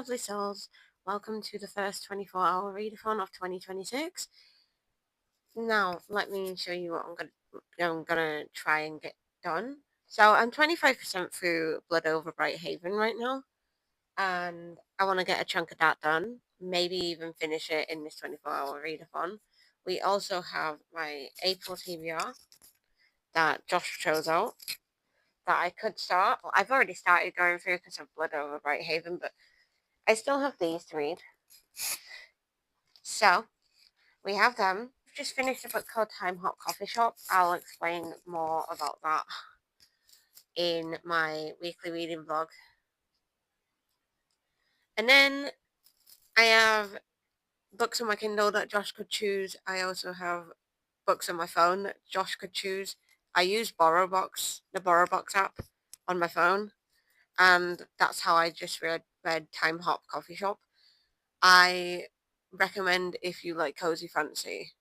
lovely souls. Welcome to the first 24-hour readathon of 2026. Now, let me show you what I'm gonna try and get done. So I'm 25% through Blood Over Bright Haven right now, and I want to get a chunk of that done. Maybe even finish it in this 24-hour readathon. We also have my April TBR that Josh chose out that I could start. Well, I've already started going through because of Blood Over Bright Haven, but I still have these to read. So, we have them. We've just finished a book called Time Hop Coffee Shop. I'll explain more about that in my weekly reading vlog. And then I have books on my Kindle that Josh could choose. I also have books on my phone that Josh could choose. I use BorrowBox, the BorrowBox app on my phone, and that's how I just read Time Hop Coffee Shop. I recommend if you like cozy fantasy,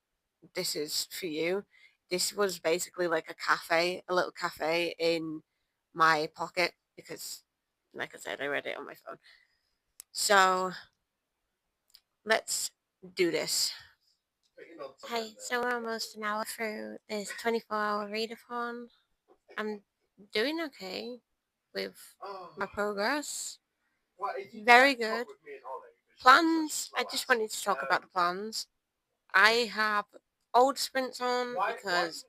this is for you. This was basically like a little cafe in my pocket because, like I said, I read it on my phone. So let's do this. Hey, so we're almost an hour through this 24-hour readathon. I'm doing okay with my progress. Very good. Plans, I just wanted to talk about the plans. I have old sprints on because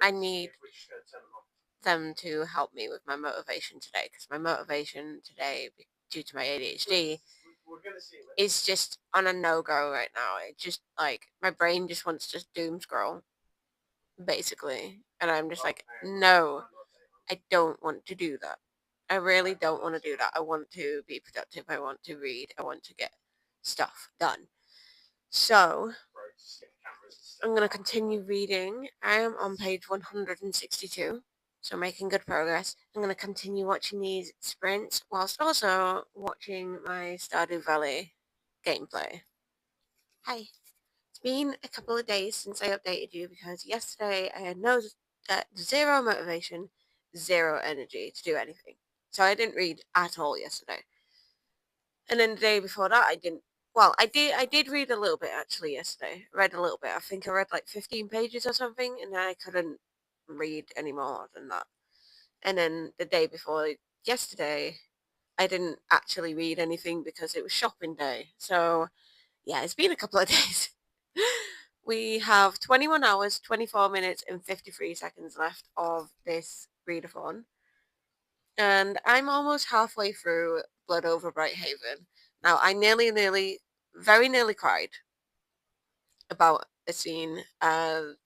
I need them to help me with my motivation today, because my motivation today, due to my ADHD, is just on a no-go right now. It just, like, my brain just wants to doom scroll, basically. And I'm just like, no, I don't want to do that. I really don't want to do that. I want to be productive. I want to read. I want to get stuff done. So, I'm going to continue reading. I am on page 162, so making good progress. I'm going to continue watching these sprints whilst also watching my Stardew Valley gameplay. Hi. It's been a couple of days since I updated you because yesterday I had zero motivation, zero energy to do anything. So I didn't read at all yesterday. And then the day before that I didn't. Well, I did read a little bit actually yesterday. I read a little bit. I think I read like 15 pages or something, and then I couldn't read any more than that. And then the day before yesterday, I didn't actually read anything because it was shopping day. So yeah, it's been a couple of days. We have 21 hours, 24 minutes, and 53 seconds left of this readathon. And I'm almost halfway through Blood Over Bright Haven. Now, I very nearly cried about a scene. There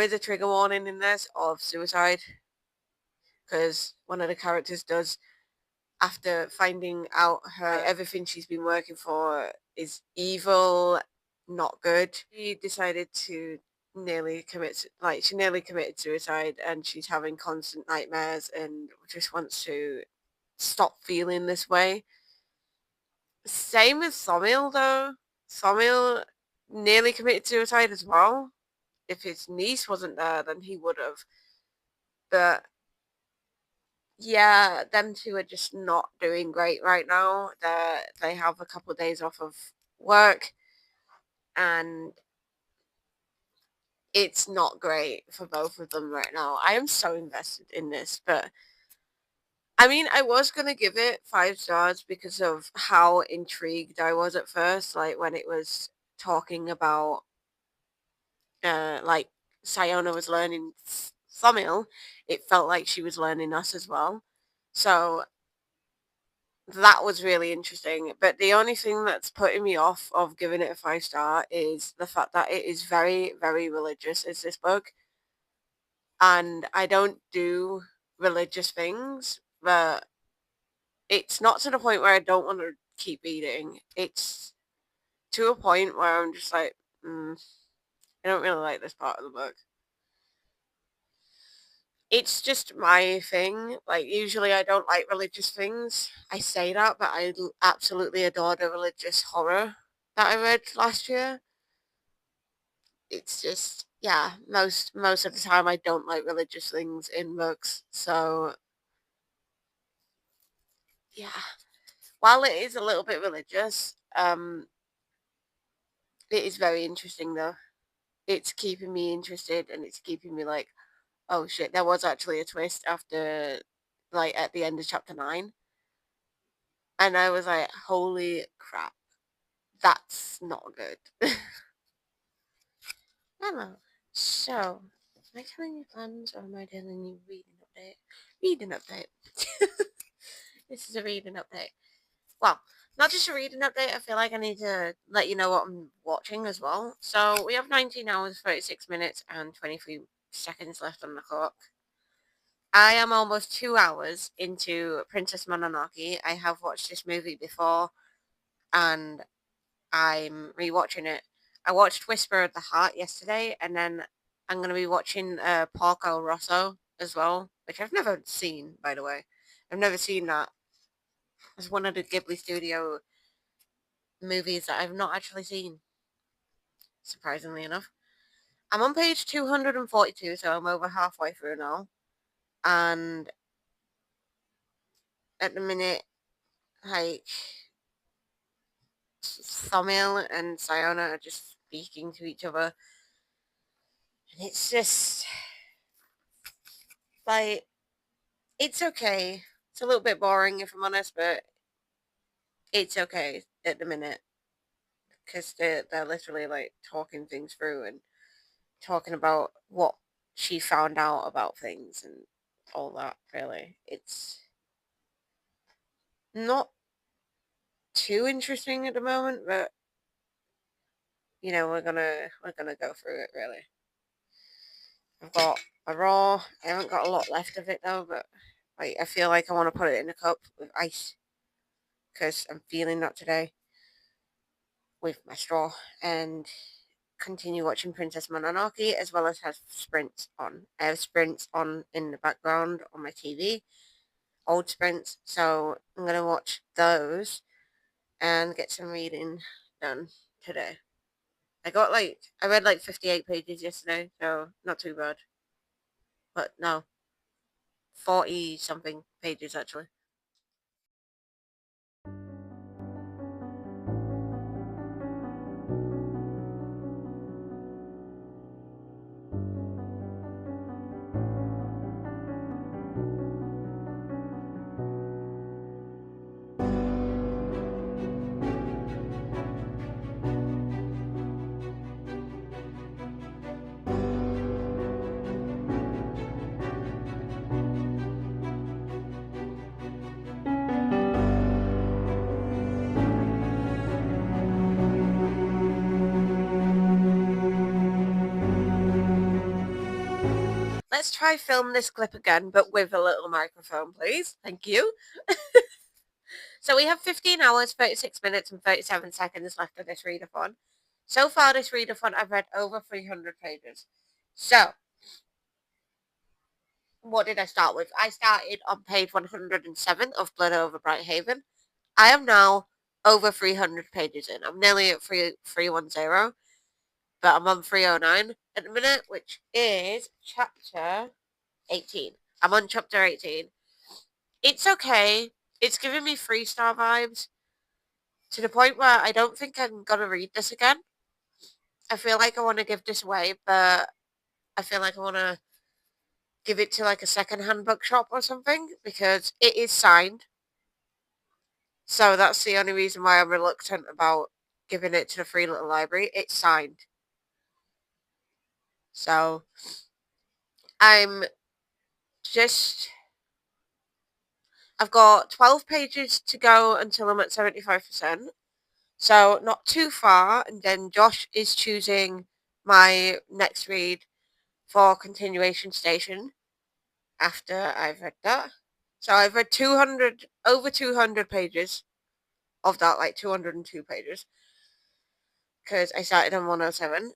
is a trigger warning in this of suicide, because one of the characters does, after finding out everything she's been working for is evil, not good. She decided to she nearly committed suicide, and she's having constant nightmares and just wants to stop feeling this way. Same with Somil though. Somil nearly committed suicide as well. If his niece wasn't there, then he would have. But yeah, them two are just not doing great right now. They have a couple of days off of work, and it's not great for both of them right now. I am so invested in this, but I mean, I was gonna give it 5 stars because of how intrigued I was at first, like when it was talking about like Siona was learning Somil, it felt like she was learning us as well. So that was really interesting. But the only thing that's putting me off of giving it a 5 star is the fact that it is very, very religious, is this book. And I don't do religious things, but it's not to the point where I don't want to keep reading. It's to a point where I'm just like, I don't really like this part of the book. It's just my thing. Like, usually I don't like religious things. I say that, but I absolutely adore the religious horror that I read last year. It's just, yeah, most of the time I don't like religious things in books. So, yeah. While it is a little bit religious, it is very interesting though. It's keeping me interested and it's keeping me like, oh shit, there was actually a twist after, like, at the end of chapter 9. And I was like, holy crap, that's not good. Hello. So, am I telling you plans or am I telling you reading update? Reading update. This is a reading update. Well, not just a reading update, I feel like I need to let you know what I'm watching as well. So, we have 19 hours, 36 minutes, and 23 seconds left on the clock. I am almost 2 hours into Princess Mononoke. I have watched this movie before, and I'm rewatching it. I watched Whisper of the Heart yesterday, and then I'm going to be watching Porco Rosso as well, which I've never seen, by the way. I've never seen that. It's one of the Ghibli Studio movies that I've not actually seen, surprisingly enough. I'm on page 242, so I'm over halfway through now. And at the minute, like, Thomil and Sayona are just speaking to each other. And it's just, like, it's okay. It's a little bit boring, if I'm honest, but it's okay at the minute. Because they're literally, like, talking things through and talking about what she found out about things and all that, really. It's not too interesting at the moment, but, you know, we're gonna go through it, really. I've got a raw. I haven't got a lot left of it though, but I feel like I want to put it in a cup with ice because I'm feeling that today with my straw and continue watching Princess Mononoke as well as have sprints on. I have sprints on in the background on my TV, old sprints. So I'm gonna watch those and get some reading done today. I read like 58 pages yesterday, so not too bad. But no, 40 something pages actually. Let's try film this clip again, but with a little microphone, please. Thank you. So we have 15 hours, 36 minutes, and 37 seconds left of this readathon. So far, this readathon, I've read over 300 pages. So, what did I start with? I started on page 107 of Blood Over Brighthaven. I am now over 300 pages in. I'm nearly at 310, but I'm on 309 at the minute, which is chapter 18. I'm on chapter 18. It's okay. It's giving me 3-star vibes to the point where I don't think I'm gonna read this again. I feel like I want to give this away, but I feel like I want to give it to like a second-hand bookshop or something because it is signed. So that's the only reason why I'm reluctant about giving it to the Free Little Library. It's signed. So I'm just I've got 12 pages to go until I'm at 75%. So not too far, and then Josh is choosing my next read for Continuation Station after I've read that. So I've read over 200 pages of that, like 202 pages, because I started on 107.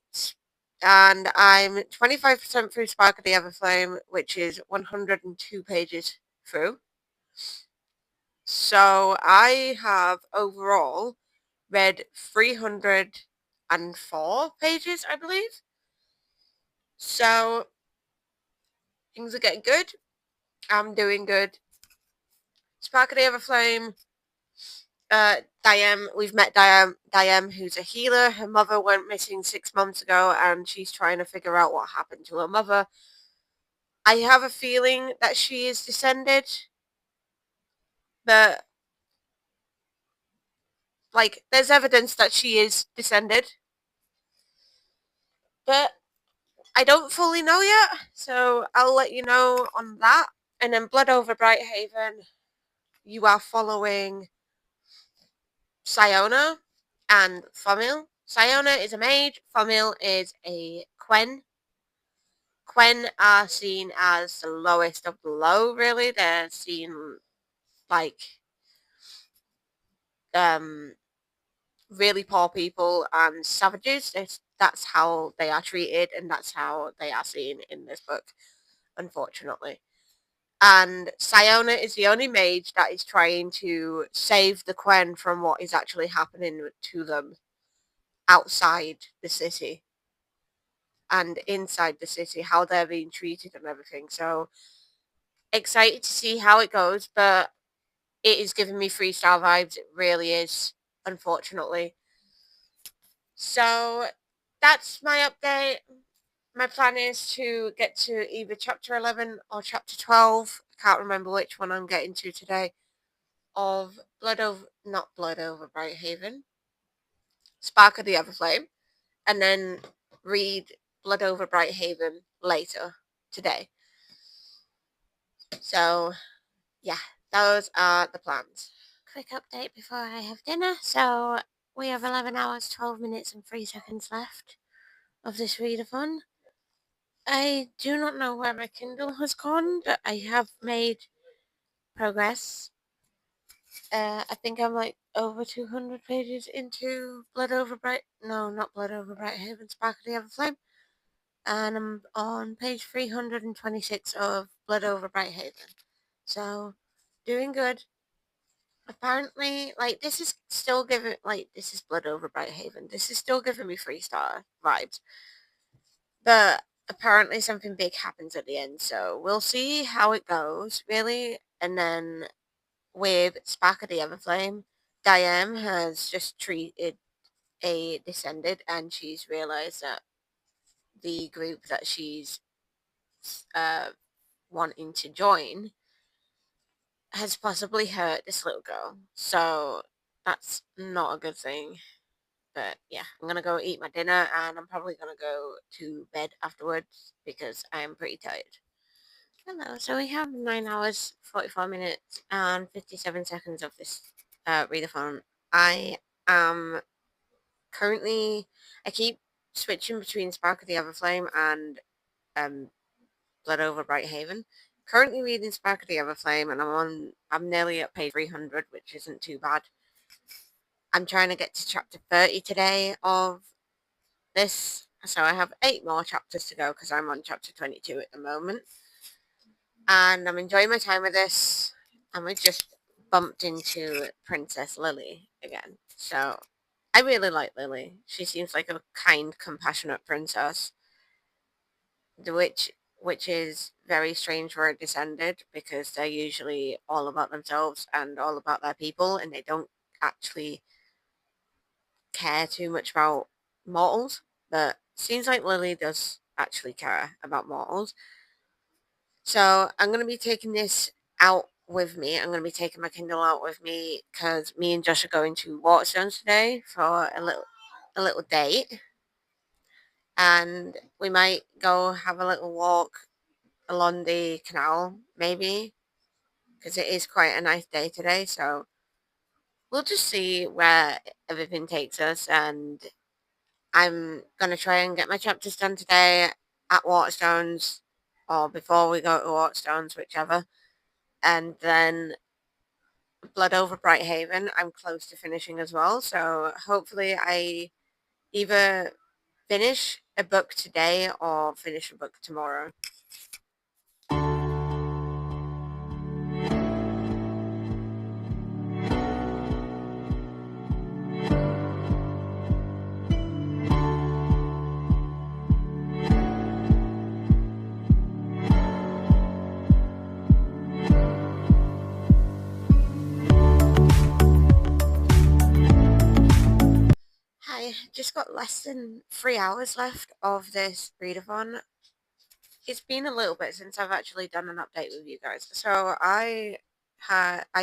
And I'm 25% through Spark of the Everflame, which is 102 pages through. So I have overall read 304 pages, I believe. So things are getting good. I'm doing good. Spark of the Everflame Diane, we've met Diane, who's a healer. Her mother went missing 6 months ago, and she's trying to figure out what happened to her mother. I have a feeling that she is descended, but like, there's evidence that she is descended, but I don't fully know yet, so I'll let you know on that. And then Blood Over Brighthaven, you are following Siona and Fomil. Siona is a mage, Fomil is a Quen. Quen are seen as the lowest of the low, really. They're seen like really poor people and savages. That's how they are treated, and that's how they are seen in this book, unfortunately. And Siona is the only mage that is trying to save the Quen from what is actually happening to them outside the city and inside the city, how they're being treated and everything. So excited to see how it goes, but it is giving me 3-star vibes. It really is, unfortunately. So that's my update. My plan is to get to either chapter 11 or chapter 12. I can't remember which one I'm getting to today. Of not Blood Over Brighthaven, Spark of the Everflame, and then read Blood Over Brighthaven later today. So, yeah, those are the plans. Quick update before I have dinner. So, we have 11 hours, 12 minutes, and 3 seconds left of this readathon. I do not know where my Kindle has gone, but I have made progress. I think I'm like over 200 pages into not Blood Over Brighthaven, Spark of the Everflame. And I'm on page 326 of Blood Over Brighthaven. So, doing good. Apparently, like, this is Blood Over Brighthaven. This is still giving me 3-star vibes. But apparently something big happens at the end, so we'll see how it goes, really. And then with Spark of the Everflame, Diane has just treated a descended, and she's realised that the group that she's wanting to join has possibly hurt this little girl. So that's not a good thing. But yeah, I'm gonna go eat my dinner, and I'm probably gonna go to bed afterwards because I am pretty tired. Hello, so we have 9 hours, 44 minutes, and 57 seconds of this readathon. I am currently, I keep switching between Spark of the Everflame and Blood Over Brighthaven. Currently reading Spark of the Everflame, and I'm nearly at page 300, which isn't too bad. I'm trying to get to chapter 30 today of this, so I have 8 more chapters to go because I'm on chapter 22 at the moment. And I'm enjoying my time with this, and we just bumped into Princess Lily again. So I really like Lily. She seems like a kind, compassionate princess, which is very strange for a descended, because they're usually all about themselves and all about their people, and they don't actually care too much about mortals. But seems like Lily does actually care about mortals. So I'm going to be taking this out with me. I'm going to be taking my Kindle out with me because me and Josh are going to Waterstones today for a little date. And we might go have a little walk along the canal, maybe, because it is quite a nice day today. So we'll just see where everything takes us. And I'm going to try and get my chapters done today at Waterstones, or before we go to Waterstones, whichever. And then Blood Over Brighthaven, I'm close to finishing as well. So hopefully I either finish a book today or finish a book tomorrow. just got less than 3 hours left of this readathon. It's been a little bit since I've actually done an update with you guys. So I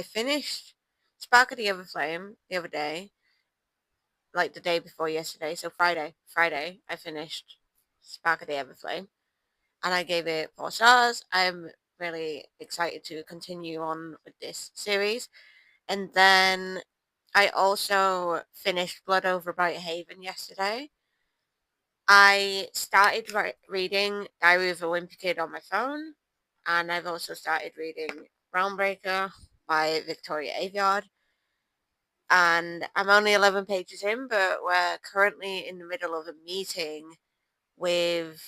finished Spark of the Everflame the other day, like the day before yesterday. So Friday, I finished Spark of the Everflame, and I gave it 4 stars. I'm really excited to continue on with this series. And then I also finished Blood Over Bright Haven yesterday. I started reading Diary of a Wimpy Kid on my phone, and I've also started reading Realmbreaker by Victoria Aveyard. And I'm only 11 pages in, but we're currently in the middle of a meeting with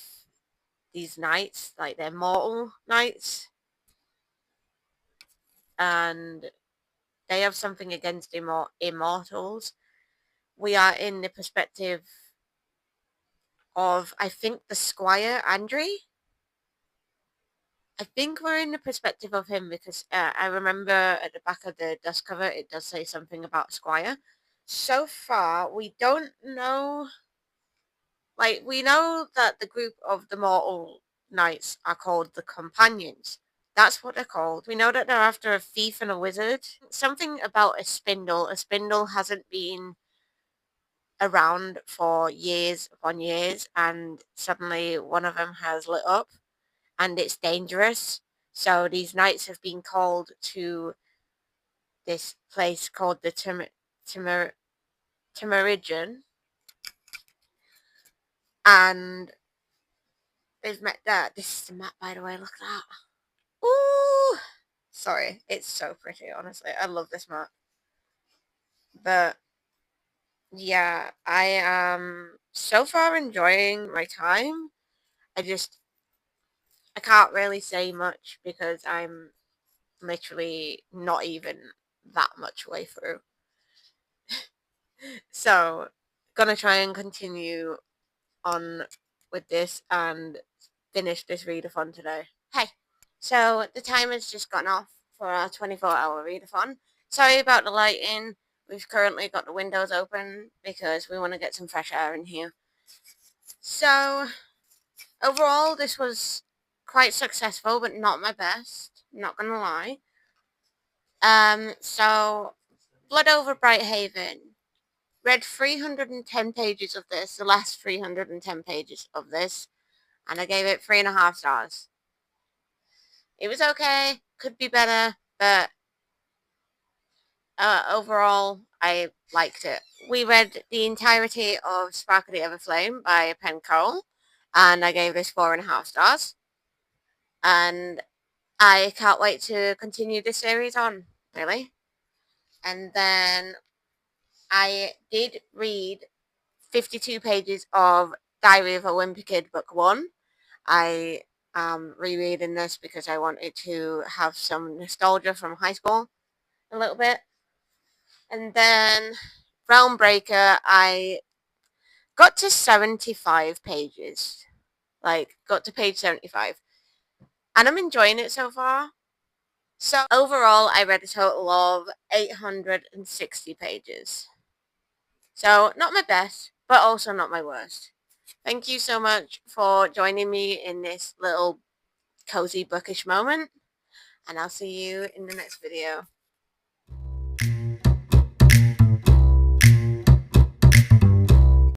these knights, like they're mortal knights, and they have something against immortals. We are in the perspective of, I think, the Squire Andre. I think we're in the perspective of him because I remember at the back of the dust cover it does say something about Squire. So far, we don't know. Like, we know that the group of the mortal knights are called the Companions. That's what they're called. We know that they're after a thief and a wizard. Something about a spindle. A spindle hasn't been around for years upon years, and suddenly one of them has lit up, and it's dangerous. So these knights have been called to this place called the Timeridian, and they've met that. This is the map, by the way. Look at that. Ooh, sorry, it's so pretty. Honestly, I love this map. But yeah, I am so far enjoying my time. I can't really say much because I'm literally not even that much way through. So, gonna try and continue on with this and finish this readathon today. Hey, so the timer's just gone off for our 24-hour readathon. Sorry about the lighting. We've currently got the windows open because we want to get some fresh air in here. So, overall, this was quite successful, but not my best. Not gonna lie. So, Blood Over Bright Haven. Read 310 pages of this, the last 310 pages of this, and I gave it 3.5 stars. It was okay, could be better, but overall, I liked it. We read the entirety of Spark of the Everflame by Penn Cole, and I gave this 4.5 stars. And I can't wait to continue this series on, really. And then I did read 52 pages of Diary of a Wimpy Kid Book 1. I am rereading this because I wanted to have some nostalgia from high school a little bit. And then Realmbreaker, I got to 75 pages. Like, got to page 75. And I'm enjoying it so far. So, overall, I read a total of 860 pages. So, not my best, but also not my worst. Thank you so much for joining me in this little cozy bookish moment. And I'll see you in the next video.